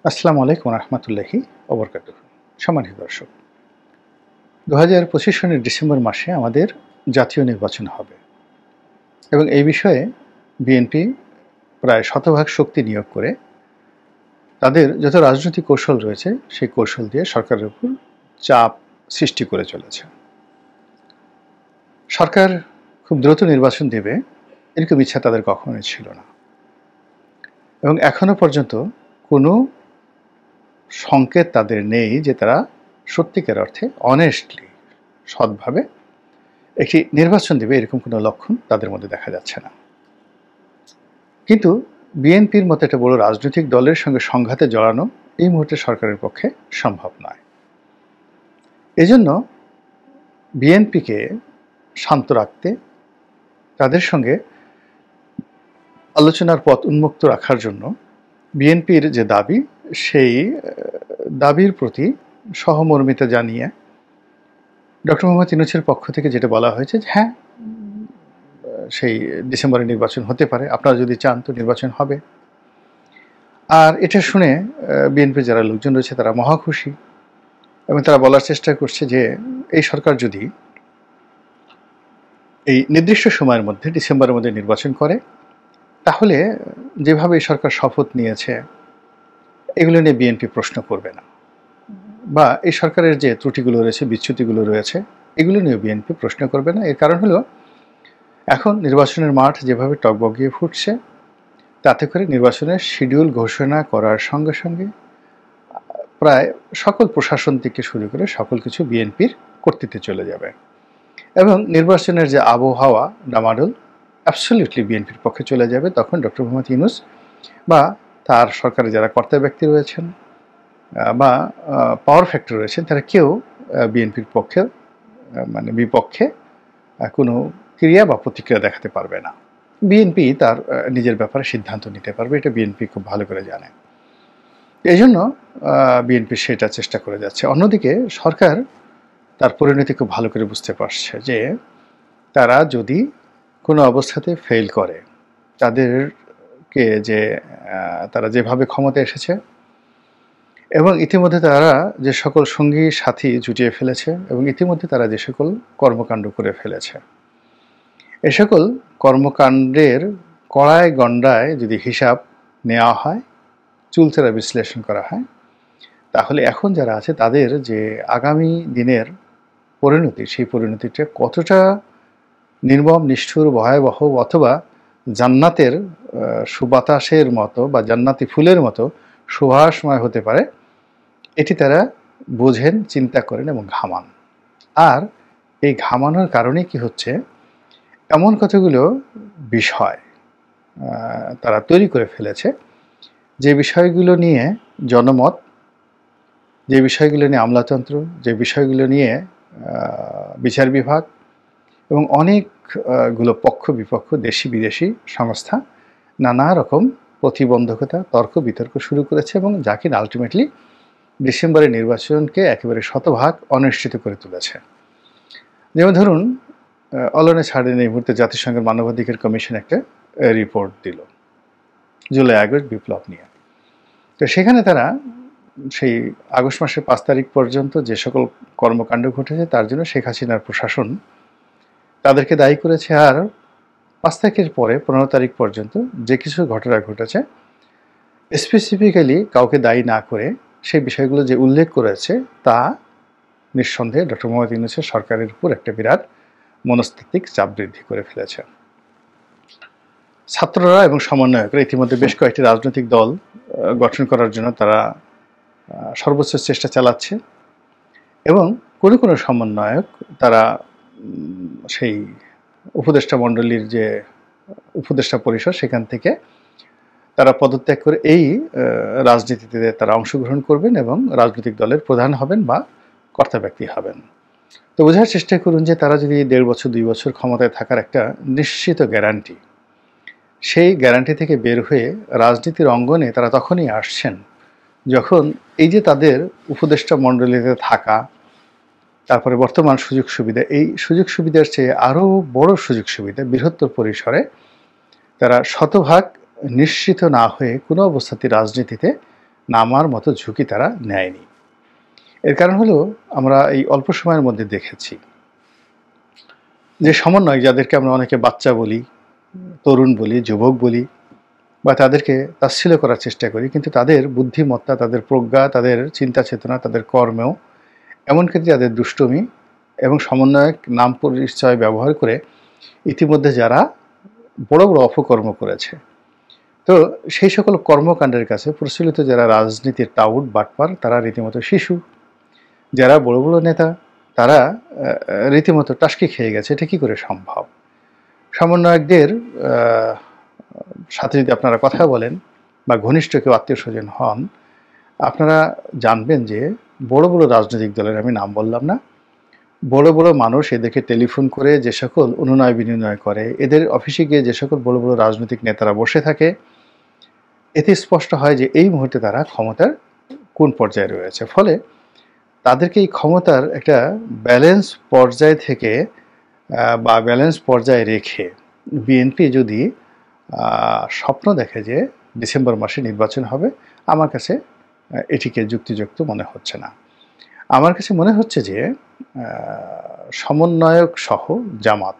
আসসালামু আলাইকুম রহমতুল্লাহি ওবরকাতুহু। সম্মানিত দর্শক, 2025 সনের ডিসেম্বর মাসে আমাদের জাতীয় নির্বাচন হবে এবং এই বিষয়ে বিএনপি প্রায় শতভাগ শক্তি নিয়োগ করে তাদের যত রাজনৈতিক কৌশল রয়েছে সেই কৌশল দিয়ে সরকারের উপর চাপ সৃষ্টি করে চলেছে। সরকার খুব দ্রুত নির্বাচন দেবে এরকম ইচ্ছা তাদের কখনোই ছিল না এবং এখনো পর্যন্ত কোনো সংকেত তাদের নেই যে তারা সত্যিকার অর্থে অনেস্টলি সৎভাবে একটি নির্বাচন দেবে এরকম কোনো লক্ষণ তাদের মধ্যে দেখা যাচ্ছে না। কিন্তু বিএনপির মতো একটা বড় রাজনৈতিক দলের সঙ্গে সংঘাতে জড়ানো এই মুহূর্তে সরকারের পক্ষে সম্ভব নয়। এজন্য বিএনপিকে শান্ত রাখতে, তাদের সঙ্গে আলোচনার পথ উন্মুক্ত রাখার জন্য বিএনপির যে দাবি, সেই দাবির প্রতি সহমর্মিতা জানিয়ে ডক্টর মোহাম্মদ ইউনূসের পক্ষ থেকে যেটা বলা হয়েছে যে হ্যাঁ, সেই ডিসেম্বরে নির্বাচন হতে পারে, আপনারা যদি চান তো নির্বাচন হবে। আর এটা শুনে বিএনপির যারা লোকজন রয়েছে তারা মহা খুশি এবং তারা বলার চেষ্টা করছে যে এই সরকার যদি এই নির্দিষ্ট সময়ের মধ্যে ডিসেম্বরের মধ্যে নির্বাচন করে তাহলে যেভাবে এই সরকার শপথ নিয়েছে এগুলো নিয়ে বিএনপি প্রশ্ন করবে না, বা এই সরকারের যে ত্রুটিগুলো রয়েছে, বিচ্যুতিগুলো রয়েছে, এগুলো নিয়ে বিএনপি প্রশ্ন করবে না। এর কারণ হলো এখন নির্বাচনের মাঠ যেভাবে টগবগিয়ে ফুটছে, তাতে করে নির্বাচনের শিডিউল ঘোষণা করার সঙ্গে সঙ্গে প্রায় সকল প্রশাসন থেকে শুরু করে সকল কিছু বিএনপির কর্তৃত্বে চলে যাবে এবং নির্বাচনের যে আবহাওয়া ডামাডোল অ্যাবসলিউটলি বিএনপির পক্ষে চলে যাবে। তখন ডক্টর মোহাম্মদ ইউনূস বা তার সরকারে যারা কর্তা ব্যক্তি রয়েছেন বা পাওয়ার ফ্যাক্টর রয়েছেন তারা কেউ বিএনপির পক্ষে মানে বিপক্ষে কোনো ক্রিয়া বা প্রতিক্রিয়া দেখাতে পারবে না। বিএনপি তার নিজের ব্যাপারে সিদ্ধান্ত নিতে পারবে, এটা বিএনপি খুব ভালো করে জানে। এই জন্য বিএনপি সেটা চেষ্টা করে যাচ্ছে। অন্যদিকে সরকার তার পরিণতি খুব ভালো করে বুঝতে পারছে যে তারা যদি কোনো অবস্থাতে ফেল করে, তাদেরকে যে তারা যেভাবে ক্ষমতা এসেছে এবং ইতিমধ্যে তারা যে সকল সঙ্গী সাথী জুটিয়ে ফেলেছে এবং ইতিমধ্যে তারা যে সকল কর্মকাণ্ড করে ফেলেছে, এ সকল কর্মকাণ্ডের কড়ায় গণ্ডায় যদি হিসাব নেওয়া হয়, চুলচেরা বিশ্লেষণ করা হয়, তাহলে এখন যারা আছে তাদের যে আগামী দিনের পরিণতি, সেই পরিণতিটা কতটা নির্মম, নিষ্ঠুর, ভয়াবহ অথবা জান্নাতের সুবাতাসের মতো বা জান্নাতি ফুলের মতো সুভাষময় হতে পারে, এটি তারা বোঝেন, চিন্তা করেন এবং ঘামান। আর এই ঘামানোর কারণে কি হচ্ছে, এমন কতগুলো বিষয় তারা তৈরি করে ফেলেছে যে বিষয়গুলো নিয়ে জনমত, যে বিষয়গুলো নিয়ে আমলাতন্ত্র, যে বিষয়গুলো নিয়ে বিচার বিভাগ এবং অনেকগুলো পক্ষ বিপক্ষ, দেশি বিদেশি সংস্থা নানা রকম প্রতিবন্ধকতা, তর্ক বিতর্ক শুরু করেছে এবং যা কিনা আলটিমেটলি ডিসেম্বরের নির্বাচনকে একেবারে শতভাগ অনিশ্চিত করে তুলেছে। যেমন ধরুন, অলনে ছাড়েন এই মুহূর্তে জাতিসংঘের মানবাধিকার কমিশন একটা রিপোর্ট দিল জুলাই আগস্ট বিপ্লব নিয়ে। তো সেখানে তারা সেই আগস্ট মাসের 5 তারিখ পর্যন্ত যে সকল কর্মকাণ্ড ঘটেছে তার জন্য শেখ হাসিনার প্রশাসন তাদেরকে দায়ী করেছে, আর 5 তারিখের পরে 15 তারিখ পর্যন্ত যে কিছু ঘটনা ঘটেছে স্পেসিফিক্যালি কাউকে দায়ী না করে সেই বিষয়গুলো যে উল্লেখ করেছে তা নিঃসন্দেহে ডক্টর মোহাম্মদ ইউনূসের সরকারের উপর একটা বিরাট মনস্তাত্ত্বিক চাপ বৃদ্ধি করে ফেলেছে। ছাত্ররা এবং সমন্বয়করা ইতিমধ্যে বেশ কয়েকটি রাজনৈতিক দল গঠন করার জন্য তারা সর্বোচ্চ চেষ্টা চালাচ্ছে এবং কোনো কোনো সমন্বয়ক তারা সেই উপদেষ্টা মণ্ডলীর যে উপদেষ্টা পরিষদ সেখান থেকে তারা পদত্যাগ করে এই রাজনীতিতে তারা অংশগ্রহণ করবেন এবং রাজনৈতিক দলের প্রধান হবেন বা কর্তা ব্যক্তি হবেন। তো বোঝার চেষ্টা করুন যে তারা যদি 1.5 বছর 2 বছর ক্ষমতায় থাকার একটা নিশ্চিত গ্যারান্টি, সেই গ্যারান্টি থেকে বের হয়ে রাজনীতির অঙ্গনে তারা তখনই আসছেন যখন এই যে তাদের উপদেষ্টা মণ্ডলীতে থাকা, তারপরে বর্তমান সুযোগ সুবিধা, এই সুযোগ সুবিধার চেয়ে আরও বড় সুযোগ সুবিধা বৃহত্তর পরিসরে তারা শতভাগ নিশ্চিত না হয়ে কোনো অবস্থাতেই রাজনীতিতে নামার মতো ঝুঁকি তারা নেয়নি। এর কারণ হলো আমরা এই অল্প সময়ের মধ্যে দেখেছি যে সমন্বয়, যাদেরকে আমরা অনেকে বাচ্চা বলি, তরুণ বলি, যুবক বলি, বা তাদেরকে তাচ্ছিল্য করার চেষ্টা করি, কিন্তু তাদের বুদ্ধিমত্তা, তাদের প্রজ্ঞা, তাদের চিন্তা চেতনা, তাদের কর্মেও, এমনকি তাদের দুষ্টুমি এবং সমন্বয়ক নাম পরিচয় ব্যবহার করে ইতিমধ্যে যারা বড় বড় অপকর্ম করেছে, তো সেই সকল কর্মকাণ্ডের কাছে প্রচলিত যারা রাজনীতির টাউট বাটপার, তারা রীতিমতো শিশু। যারা বড় বড় নেতা, তারা রীতিমতো টাসকি খেয়ে গেছে। এটা কী করে সম্ভব? সমন্বয়কদের সাথে যদি আপনারা কথা বলেন বা ঘনিষ্ঠ কেউ আত্মীয় স্বজন হন, আপনারা জানবেন যে বড় বড় রাজনৈতিক দলের, আমি নাম বললাম না, বড় বড় মানুষ এদেরকে টেলিফোন করে যে সকল অনুনয় বিনিময় করে, এদের অফিসে গিয়ে যে সকল বড় বড় রাজনৈতিক নেতারা বসে থাকে, এতে স্পষ্ট হয় যে এই মুহূর্তে তারা ক্ষমতার কোন পর্যায়ে রয়েছে। ফলে তাদেরকে এই ক্ষমতার একটা ব্যালেন্স পর্যায় থেকে বা ব্যালেন্স পর্যায়ে রেখে বিএনপি যদি স্বপ্ন দেখে যে ডিসেম্বর মাসে নির্বাচন হবে, আমার কাছে এটিকে যুক্তিযুক্ত মনে হচ্ছে না। আমার কাছে মনে হচ্ছে যে সমন্বয়ক সহ জামাত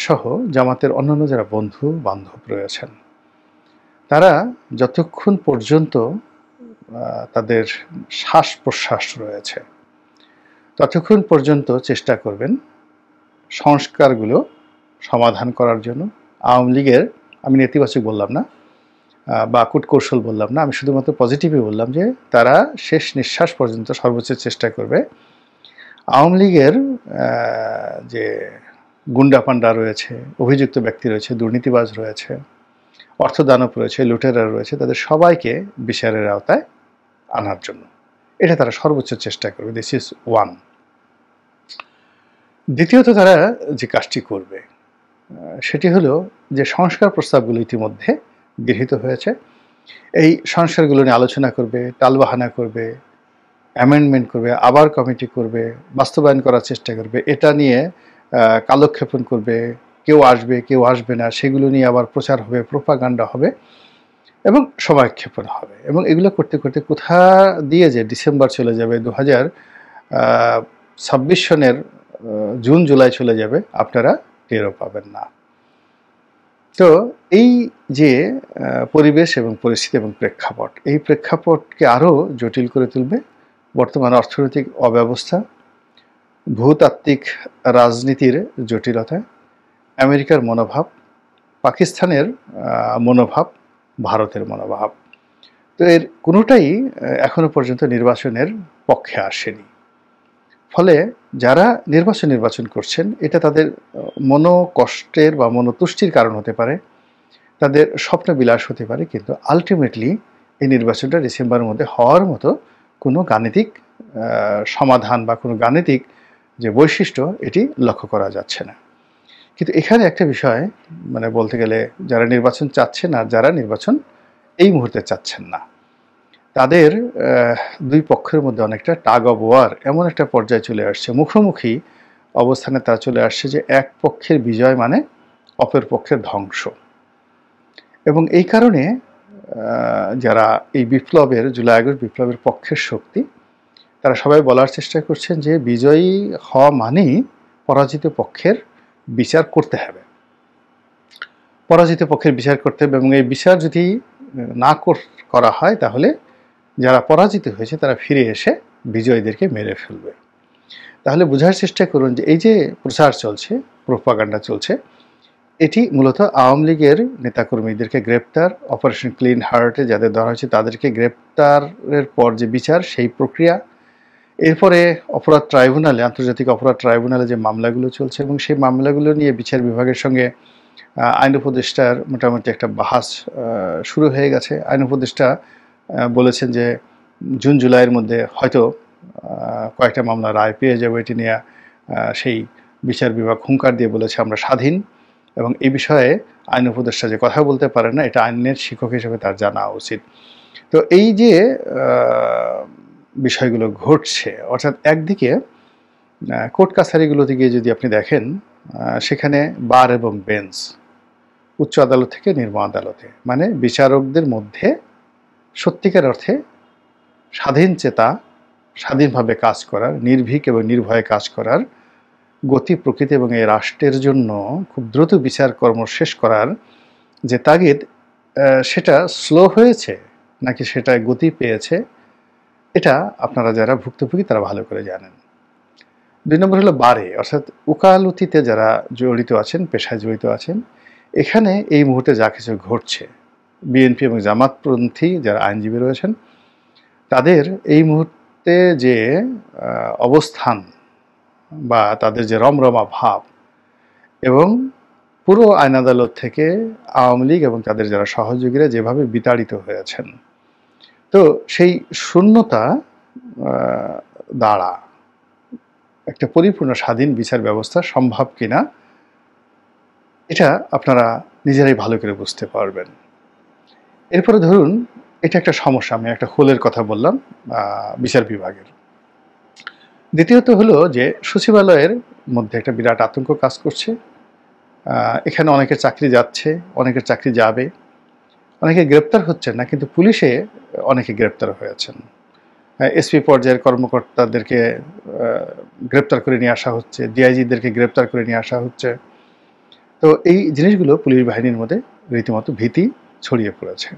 সহ জামাতের অন্যান্য যারা বন্ধু বান্ধব রয়েছেন, তারা যতক্ষণ পর্যন্ত তাদের শ্বাস প্রশ্বাস রয়েছে ততক্ষণ পর্যন্ত চেষ্টা করবেন সংস্কারগুলো সমাধান করার জন্য। আওয়ামী লীগের, আমি নেতিবাচক বললাম না বা কূটকৌশল বললাম না, আমি শুধুমাত্র পজিটিভই বললাম যে তারা শেষ নিঃশ্বাস পর্যন্ত সর্বোচ্চ চেষ্টা করবে আওয়ামী লীগের যে গুন্ডা পান্ডা রয়েছে, অভিযুক্ত ব্যক্তি রয়েছে, দুর্নীতিবাজ রয়েছে, অর্থদানব রয়েছে, লুটেরা রয়েছে, তাদের সবাইকে বিচারের আওতায় আনার জন্য এটা তারা সর্বোচ্চ চেষ্টা করবে। This is one. দ্বিতীয়ত তারা যে কাজটি করবে সেটি হলো যে সংস্কার প্রস্তাবগুলো ইতিমধ্যে গৃহীত হয়েছে, এই সংস্কারগুলো নিয়ে আলোচনা করবে, টালবাহানা করবে, অ্যামেন্ডমেন্ট করবে, আবার কমিটি করবে, বাস্তবায়ন করার চেষ্টা করবে, এটা নিয়ে কালক্ষেপণ করবে, কেউ আসবে কেউ আসবে না, সেগুলো নিয়ে আবার প্রচার হবে, প্রোপাগান্ডা হবে এবং সময়ক্ষেপণ হবে। এবং এগুলো করতে করতে কোথা দিয়ে যে ডিসেম্বর চলে যাবে, 2026 সনের জুন জুলাই চলে যাবে, আপনারা টেরও পাবেন না। তো এই যে পরিবেশ এবং পরিস্থিতি এবং প্রেক্ষাপট, এই প্রেক্ষাপটকে আরও জটিল করে তুলবে বর্তমান অর্থনৈতিক অব্যবস্থা, ভূতাত্ত্বিক রাজনীতির জটিলতা, আমেরিকার মনোভাব, পাকিস্তানের মনোভাব, ভারতের মনোভাব। তো এর কোনোটাই এখনো পর্যন্ত নির্বাচনের পক্ষে আসেনি। ফলে যারা নির্বাচন করছেন, এটা তাদের মনোকষ্টের বা মনোতুষ্টির কারণ হতে পারে, তাদের স্বপ্ন বিলাস হতে পারে, কিন্তু আলটিমেটলি এই নির্বাচনটা ডিসেম্বরের মধ্যে হওয়ার মতো কোনো গাণিতিক সমাধান বা কোনো গাণিতিক যে বৈশিষ্ট্য, এটি লক্ষ্য করা যাচ্ছে না। কিন্তু এখানে একটা বিষয় মানে বলতে গেলে, যারা নির্বাচন চাচ্ছেন আর যারা নির্বাচন এই মুহূর্তে চাচ্ছেন না, তাদের দুই পক্ষের মধ্যে অনেকটা টাগ অব ওয়ার এমন একটা পর্যায়ে চলে আসছে, মুখোমুখি অবস্থানে তা চলে আসছে যে এক পক্ষের বিজয় মানে অপর পক্ষের ধ্বংস। এবং এই কারণে যারা এই বিপ্লবের, জুলাই আগস্ট বিপ্লবের পক্ষের শক্তি, তারা সবাই বলার চেষ্টা করছেন যে বিজয়ী হওয়া মানেই পরাজিত পক্ষের বিচার করতে হবে, পরাজিত পক্ষের বিচার করতে হবে। এবং এই বিচার যদি না করা হয়, তাহলে যারা পরাজিত হয়েছে তারা ফিরে এসে বিজয়ীদেরকে মেরে ফেলবে। তাহলে বোঝার চেষ্টা করুন যে এই যে প্রচার চলছে, প্রোপাগান্ডা চলছে, এটি মূলত আওয়ামী লীগের নেতাকর্মীদেরকে গ্রেপ্তার, অপারেশন ক্লিন হার্টে যাদের ধরা হয়েছে তাদেরকে গ্রেপ্তারের পর যে বিচার, সেই প্রক্রিয়া, এরপরে অপরাধ ট্রাইব্যুনালে, আন্তর্জাতিক অপরাধ ট্রাইব্যুনালে যে মামলাগুলো চলছে, এবং সেই মামলাগুলো নিয়ে বিচার বিভাগের সঙ্গে আইন উপদেষ্টার মোটামুটি একটা বাহাস শুরু হয়ে গেছে। আইন উপদেষ্টা বলেছেন যে জুন জুলাইয়ের মধ্যে হয়তো কয়েকটা মামলা রায় পেয়ে যাবে, এটি নিয়ে সেই বিচার বিভাগ হুঙ্কার দিয়ে বলেছে আমরা স্বাধীন, এবং এই বিষয়ে আইন উপদেষ্টা যে কথা বলতে পারে না, এটা আইনের শিক্ষক হিসেবে তার জানা উচিত। তো এই যে বিষয়গুলো ঘটছে, অর্থাৎ একদিকে কোর্ট কাছারিগুলোতে গিয়ে যদি আপনি দেখেন, সেখানে বার এবং বেঞ্চ, উচ্চ আদালত থেকে নিম্ন আদালতে, মানে বিচারকদের মধ্যে সত্যিকার অর্থে স্বাধীন চেতা, স্বাধীনভাবে কাজ করার, নির্ভীক এবং নির্ভয়ে কাজ করার, গতি প্রকৃতি এবং এই রাষ্ট্রের জন্য খুব দ্রুত বিচার কর্ম শেষ করার যে তাগিদ, সেটা স্লো হয়েছে নাকি সেটা গতি পেয়েছে, এটা আপনারা যারা ভুক্তভোগী তারা ভালো করে জানেন। 2 নম্বর হলো বারে, অর্থাৎ উকালতিতে যারা জড়িত আছেন, পেশায় জড়িত আছেন, এখানে এই মুহূর্তে যা কিছু ঘটছে, বিএনপি এবং জামাতপন্থী যারা আইনজীবী রয়েছেন তাদের এই মুহূর্তে যে অবস্থান বা তাদের যে রমরমা ভাব, এবং পুরো আইন আদালত থেকে আওয়ামী লীগ এবং তাদের যারা সহযোগীরা যেভাবে বিতাড়িত হয়েছেন, তো সেই শূন্যতা দ্বারা একটা পরিপূর্ণ স্বাধীন বিচার ব্যবস্থা সম্ভব কিনা এটা আপনারা নিজেরাই ভালো করে বুঝতে পারবেন। এরপরে ধরুন এটা একটা সমস্যা, আমি একটা হোলের কথা বললাম বিচার বিভাগের। দ্বিতীয়ত হলো যে সচিবালয়ের মধ্যে একটা বিরাট আতঙ্ক কাজ করছে। এখানে অনেকের চাকরি যাচ্ছে, অনেকের চাকরি যাবে, অনেকে গ্রেপ্তার হচ্ছেন না, কিন্তু পুলিশে অনেকে গ্রেপ্তার হয়েছেন। এসপি পর্যায়ের কর্মকর্তাদেরকে গ্রেপ্তার করে নিয়ে আসা হচ্ছে, ডিআইজিদেরকে গ্রেপ্তার করে নিয়ে আসা হচ্ছে। তো এই জিনিসগুলো পুলিশ বাহিনীর মধ্যে রীতিমতো ভীতি ছড়িয়ে পড়েছে।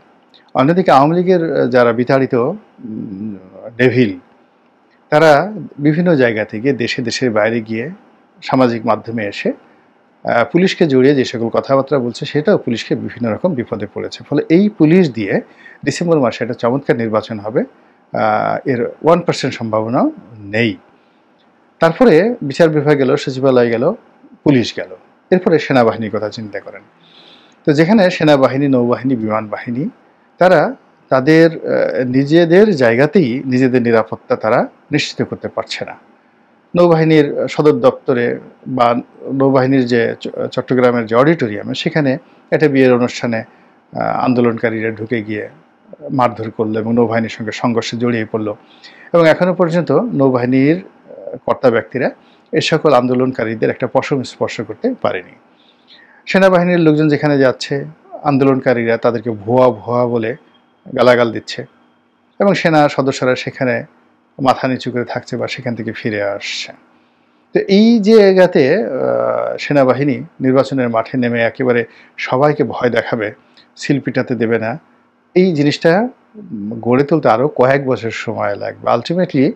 অন্যদিকে আওয়ামী লীগের যারা বিতাড়িত ডেভিল, তারা বিভিন্ন জায়গা থেকে দেশের বাইরে গিয়ে সামাজিক মাধ্যমে এসে পুলিশকে জড়িয়ে যে সকল কথাবার্তা বলছে, সেটাও পুলিশকে বিভিন্ন রকম বিপদে পড়েছে। ফলে এই পুলিশ দিয়ে ডিসেম্বর মাসে একটা চমৎকার নির্বাচন হবে, এর 1% সম্ভাবনাও নেই। তারপরে বিচার বিভাগ গেল, সচিবালয় গেল, পুলিশ গেল, এরপরে সেনাবাহিনীর কথা চিন্তা করেন। তো যেখানে সেনাবাহিনী, নৌবাহিনী, বিমান বাহিনী, তারা তাদের নিজেদের জায়গাতেই নিজেদের নিরাপত্তা তারা নিশ্চিত করতে পারছে না। নৌবাহিনীর সদর দপ্তরে বা নৌবাহিনীর যে চট্টগ্রামের যে অডিটোরিয়ামে, সেখানে একটা বিয়ের অনুষ্ঠানে আন্দোলনকারীরা ঢুকে গিয়ে মারধর করলো এবং নৌবাহিনীর সঙ্গে সংঘর্ষে জড়িয়ে পড়লো, এবং এখনো পর্যন্ত নৌবাহিনীর কর্তা ব্যক্তিরা এ সকল আন্দোলনকারীদের একটা পশম স্পর্শ করতে পারেনি। সেনাবাহিনীর লোকজন যেখানে যাচ্ছে, আন্দোলনকারীরা তাদেরকে ভুয়া ভুয়া বলে গালাগাল দিচ্ছে, এবং সেনা সদস্যরা সেখানে মাথা নিচু করে থাকছে বা সেখান থেকে ফিরে আসছে। তো এই জায়গাতে সেনাবাহিনী নির্বাচনের মাঠে নেমে একেবারে সবাইকে ভয় দেখাবে, সিল পিটাতে দেবে না, এই জিনিসটা গড়ে তুলতে আরও কয়েক বছর সময় লাগবে। আলটিমেটলি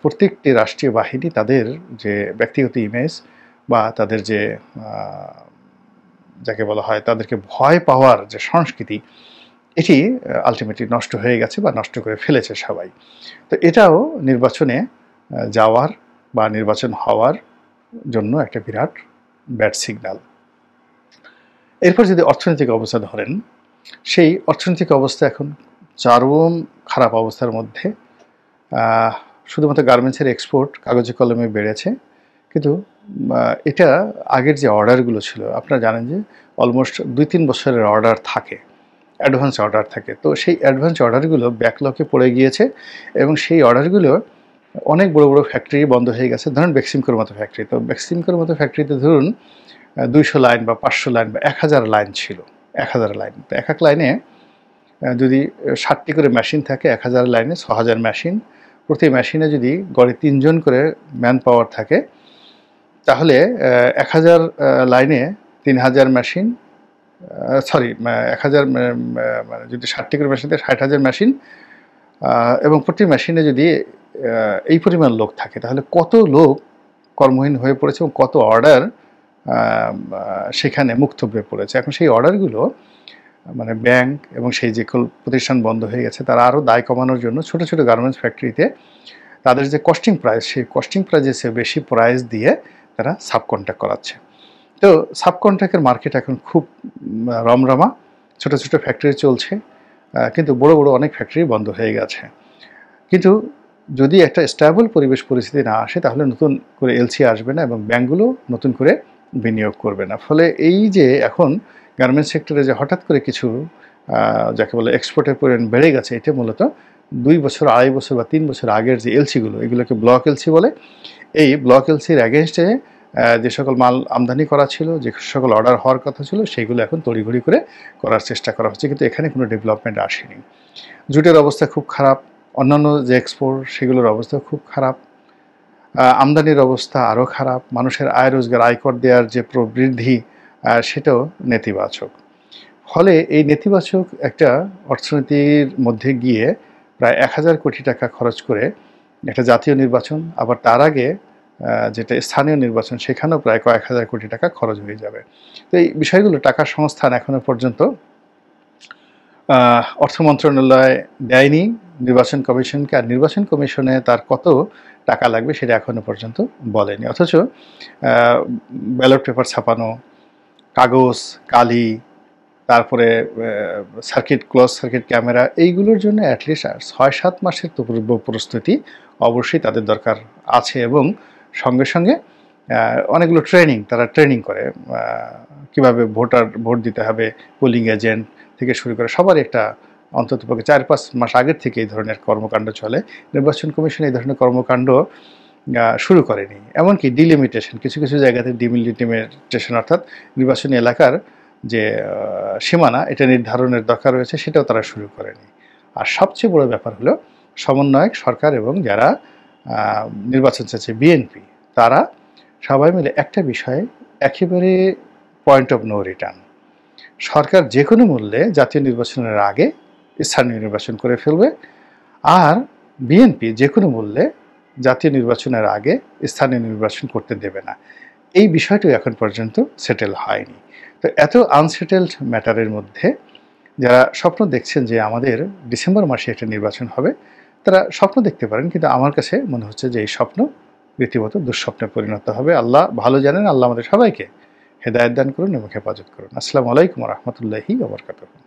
প্রত্যেকটি রাষ্ট্রীয় বাহিনী তাদের যে ব্যক্তিগত ইমেজ বা তাদের যে যাকে বলা হয় তাদেরকে ভয় পাওয়ার যে সংস্কৃতি, এটি আলটিমেটলি নষ্ট হয়ে গেছে বা নষ্ট করে ফেলেছে সবাই। তো এটাও নির্বাচনে যাওয়ার বা নির্বাচন হওয়ার জন্য একটা বিরাট ব্যাড সিগন্যাল। এরপর যদি অর্থনৈতিক অবস্থা ধরেন, সেই অর্থনৈতিক অবস্থা এখন চরম খারাপ অবস্থার মধ্যে। শুধুমাত্র গার্মেন্টসের এক্সপোর্ট কাগজে কলমে বেড়েছে, কিন্তু এটা আগের যে অর্ডারগুলো ছিল, আপনারা জানেন যে অলমোস্ট 2-3 বছরের অর্ডার থাকে, অ্যাডভান্স অর্ডার থাকে। তো সেই অ্যাডভান্স অর্ডারগুলো ব্যাকলগে পড়ে গিয়েছে, এবং সেই অর্ডারগুলো অনেক বড় বড় ফ্যাক্টরি বন্ধ হয়ে গেছে। ধরুন বেক্সিমকোর মতো ফ্যাক্টরি, তো বেক্সিমকোর মতো ফ্যাক্টরিতে ধরুন 200 লাইন বা 500 লাইন বা 1000 লাইন ছিল, 1000 লাইন। তো এক এক লাইনে যদি 60টি করে মেশিন থাকে, 1000 লাইনে 6000 মেশিন, প্রতি মেশিনে যদি গড়ে 3 জন করে ম্যান পাওয়ার থাকে, তাহলে 1000 লাইনে 3000 মেশিন, সরি 1000 মানে যদি 60টি করে মেশিন থাকে 60,000 মেশিন, এবং প্রতি মেশিনে যদি এই পরিমাণ লোক থাকে, তাহলে কত লোক কর্মহীন হয়ে পড়েছে এবং কত অর্ডার সেখানে মুক্তব্যে পড়েছে। এখন সেই অর্ডারগুলো মানে ব্যাংক এবং সেই যে প্রতিষ্ঠান বন্ধ হয়ে গেছে, তারা আরও দায় কমানোর জন্য ছোটো ছোটো গার্মেন্টস ফ্যাক্টরিতে তাদের যে কস্টিং প্রাইস, সেই কস্টিং প্রাইসের চেয়ে বেশি প্রাইস দিয়ে তারা সাবকন্ট্রাক্ট করাচ্ছে। তো সাবকন্ট্রাক্টের মার্কেট এখন খুব রমরমা, ছোটো ছোটো ফ্যাক্টরি চলছে, কিন্তু বড় বড় অনেক ফ্যাক্টরি বন্ধ হয়ে গেছে। কিন্তু যদি একটা স্টেবল পরিবেশ পরিস্থিতি না আসে, তাহলে নতুন করে এলসি আসবে না এবং ব্যাংকগুলো নতুন করে বিনিয়োগ করবে না। ফলে এই যে এখন গার্মেন্টস সেক্টরে যে হঠাৎ করে কিছু যাকে বলে এক্সপোর্টের পরিমাণ বেড়ে গেছে, এটা মূলত 2 বছর, 2.5 বছর বা 3 বছর আগের যে এলসিগুলো, এগুলোকে ব্লক এলসি বলে, এই ব্লক এলসির অ্যাগেনস্টে যে সকল মাল আমদানি করা ছিল, যে সকল অর্ডার হওয়ার কথা ছিল, সেগুলো এখন তড়িঘড়ি করে করার চেষ্টা করা হচ্ছে, কিন্তু এখানে কোনো ডেভেলপমেন্ট আসেনি। জুটের অবস্থা খুব খারাপ, অন্যান্য যে এক্সপোর্ট সেগুলোর অবস্থা খুব খারাপ, আমদানির অবস্থা আরও খারাপ, মানুষের আয় রোজগার, আয়কর দেওয়ার যে প্রবৃদ্ধি সেটাও নেতিবাচক। ফলে এই নেতিবাচক একটা অর্থনীতির মধ্যে গিয়ে প্রায় 1000 কোটি টাকা খরচ করে একটা জাতীয় নির্বাচন, আবার তার আগে যেটা স্থানীয় নির্বাচন, সেখানেও প্রায় কয়েক হাজার কোটি টাকা খরচ হয়ে যাবে। তো এই বিষয়গুলো, টাকার সংস্থান এখনো পর্যন্ত অর্থ মন্ত্রণালয় দেয়নি নির্বাচন কমিশনকে, আর নির্বাচন কমিশনে তার কত টাকা লাগবে সেটা এখনো পর্যন্ত বলেনি। অথচ ব্যালট পেপার ছাপানো, কাগজ, কালি, তারপরে ক্লোজ সার্কিট ক্যামেরা, এইগুলোর জন্য অ্যাটলিস্ট 6-7 মাসের তো পূর্ব প্রস্তুতি অবশ্যই তাদের দরকার আছে, এবং সঙ্গে সঙ্গে অনেকগুলো তারা ট্রেনিং করে, কীভাবে ভোট দিতে হবে, পোলিং এজেন্ট থেকে শুরু করে সবার একটা অন্ততপক্ষে 4-5 মাস আগের থেকে এই ধরনের কর্মকাণ্ড চলে। নির্বাচন কমিশন এই ধরনের কর্মকাণ্ড শুরু করেনি। এমনকি ডিলিমিটেশন, কিছু কিছু জায়গাতে ডিলিমিটেশন অর্থাৎ নির্বাচনী এলাকার যে সীমানা, এটা নির্ধারণের দরকার রয়েছে, সেটাও তারা শুরু করেনি। আর সবচেয়ে বড় ব্যাপার হলো সমন্বয়ক সরকার এবং যারা নির্বাচন চাচ্ছে বিএনপি, তারা সবাই মিলে একটা বিষয়ে একেবারে পয়েন্ট অফ নো রিটার্ন, সরকার যে কোনো মূল্যে জাতীয় নির্বাচনের আগে স্থানীয় নির্বাচন করে ফেলবে, আর বিএনপি যে কোনো মূল্যে জাতীয় নির্বাচনের আগে স্থানীয় নির্বাচন করতে দেবে না। এই বিষয়টিও এখন পর্যন্ত সেটেল হয়নি। তো এত আনসেটেলড ম্যাটারের মধ্যে যারা স্বপ্ন দেখছেন যে আমাদের ডিসেম্বর মাসে একটা নির্বাচন হবে, তারা স্বপ্ন দেখতে পারেন, কিন্তু আমার কাছে মনে হচ্ছে যে এই স্বপ্ন রীতিমতো দুঃস্বপ্নে পরিণত হবে। আল্লাহ ভালো জানেন। আল্লাহ আমাদের সবাইকে হেদায়েত দান করুন এবং হেফাজত করুন। আসসালামু আলাইকুম ওয়া রাহমাতুল্লাহি ওয়া বারাকাতুহু।